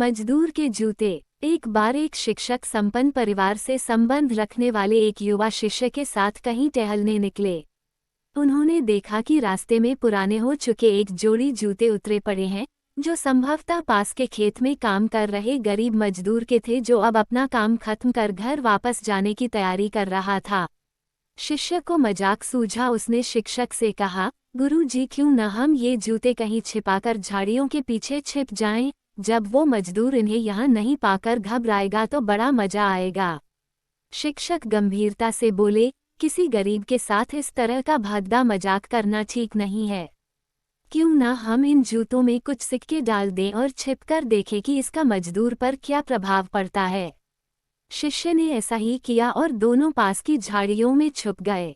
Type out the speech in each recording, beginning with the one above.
मजदूर के जूते। एक बार एक शिक्षक संपन्न परिवार से संबंध रखने वाले एक युवा शिष्य के साथ कहीं टहलने निकले। उन्होंने देखा कि रास्ते में पुराने हो चुके एक जोड़ी जूते उतरे पड़े हैं, जो संभवतः पास के खेत में काम कर रहे गरीब मजदूर के थे, जो अब अपना काम खत्म कर घर वापस जाने की तैयारी कर रहा था। शिष्य को मजाक सूझा। उसने शिक्षक से कहा, गुरु जी, क्यों न हम ये जूते कहीं छिपाकर झाड़ियों के पीछे छिप जाएं? जब वो मजदूर इन्हें यहाँ नहीं पाकर घबराएगा तो बड़ा मजा आएगा। शिक्षक गंभीरता से बोले, किसी गरीब के साथ इस तरह का भद्दा मजाक करना ठीक नहीं है। क्यों ना हम इन जूतों में कुछ सिक्के डाल दें और छिपकर देखें कि इसका मजदूर पर क्या प्रभाव पड़ता है। शिष्य ने ऐसा ही किया और दोनों पास की झाड़ियों में छुप गए।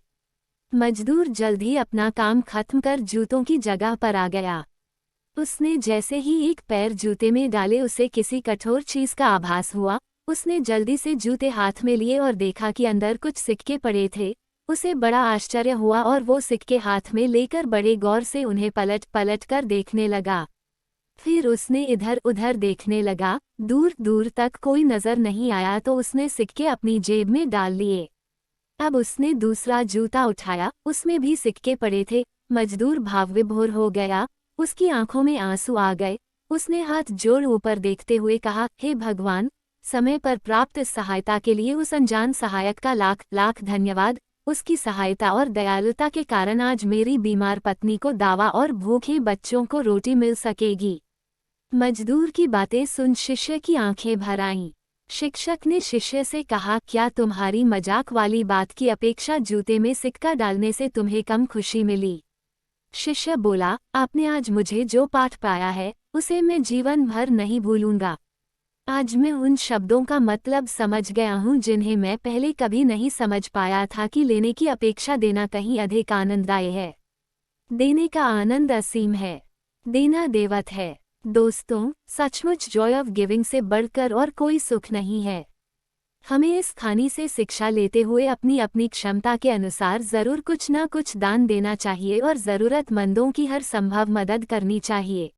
मजदूर जल्द ही अपना काम खत्म कर जूतों की जगह पर आ गया। उसने जैसे ही एक पैर जूते में डाले, उसे किसी कठोर चीज का आभास हुआ। उसने जल्दी से जूते हाथ में लिए और देखा कि अंदर कुछ सिक्के पड़े थे। उसे बड़ा आश्चर्य हुआ और वो सिक्के हाथ में लेकर बड़े गौर से उन्हें पलट पलट कर देखने लगा। फिर उसने इधर उधर देखने लगा। दूर दूर तक कोई नजर नहीं आया तो उसने सिक्के अपनी जेब में डाल लिए। अब उसने दूसरा जूता उठाया, उसमें भी सिक्के पड़े थे। मजदूर भावविभोर हो गया। उसकी आंखों में आंसू आ गए। उसने हाथ जोड़ ऊपर देखते हुए कहा, हे भगवान, समय पर प्राप्त सहायता के लिए उस अनजान सहायक का लाख लाख धन्यवाद। उसकी सहायता और दयालुता के कारण आज मेरी बीमार पत्नी को दवा और भूखे बच्चों को रोटी मिल सकेगी। मजदूर की बातें सुन शिष्य की आंखें भर आईं। शिक्षक ने शिष्य से कहा, क्या तुम्हारी मजाक वाली बात की अपेक्षा जूते में सिक्का डालने से तुम्हें कम खुशी मिली? शिष्य बोला, आपने आज मुझे जो पाठ पाया है उसे मैं जीवन भर नहीं भूलूंगा। आज मैं उन शब्दों का मतलब समझ गया हूँ जिन्हें मैं पहले कभी नहीं समझ पाया था, कि लेने की अपेक्षा देना कहीं अधिक आनंददायक है। देने का आनंद असीम है, देना देवत है। दोस्तों, सचमुच जॉय ऑफ गिविंग से बढ़कर और कोई सुख नहीं है। हमें इस कहानी से शिक्षा लेते हुए अपनी अपनी क्षमता के अनुसार जरूर कुछ न कुछ दान देना चाहिए और ज़रूरतमंदों की हर संभव मदद करनी चाहिए।